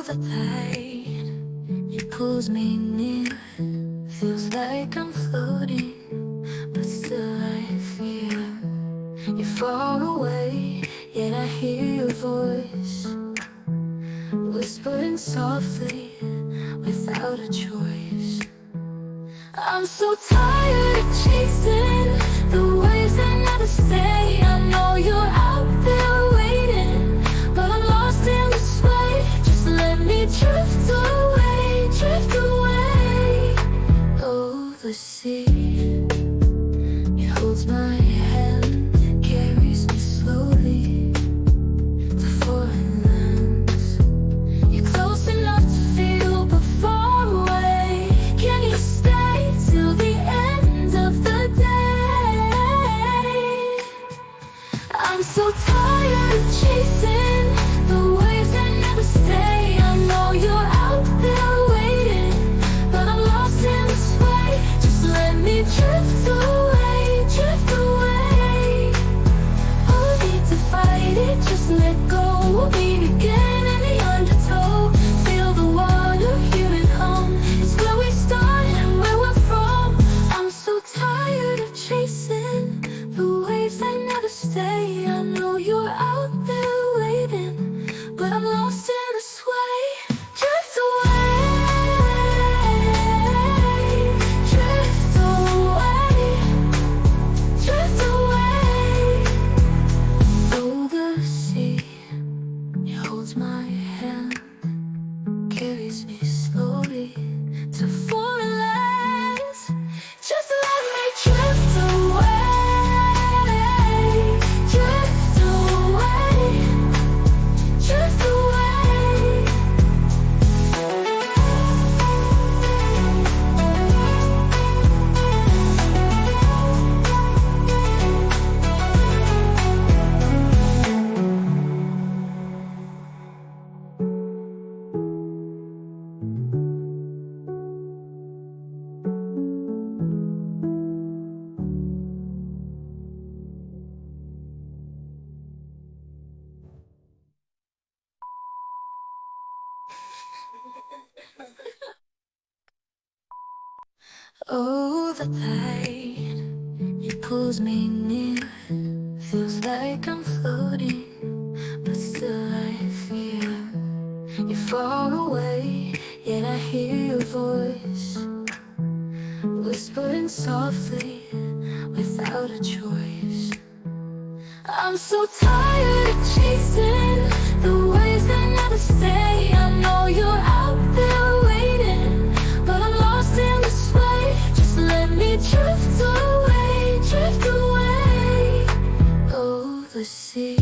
the tide, it pulls me near. Feels like I'm floating, but still I fear. You're far away, yet I hear your voice, whispering softly, without a choice. I'm so tired of chasing the waves that never stay. I know you're out there waiting, but I'm lost in the sway. Just let me drift away, drift away. Oh, the sea, it holds my hand, carries me slowly to foreign lands. You're close enough to feel, but far away. Can you stay till the end of the day? I'm so tired of chasing the waves that never stay. I know you're out there waiting, but I'm lost in the sway. Just let me drift away, drift away. Oh, need to fight it, just let go. We'll meet again in the undertow. Feel the water, hear it hum. It's where we start and where we're from. I'm so tired of chasing the waves that never stay. I know you're out there waiting, but I'm lost in the sway. Drift away, drift away, drift away. Oh, the sea, it holds my hand, carries me slowly to foreign lands. Just let me drift away, drift away, drift away. Oh, the tide, it pulls me near. Feels like I'm floating, but still I fear. You're far away, yet I hear your voice, whispering softly, without a choice. I'm so tired of chasing the waves that never stay. I know you're out there waiting, but I'm lost in the sway. Just let me drift away, drift away. Oh, the sea.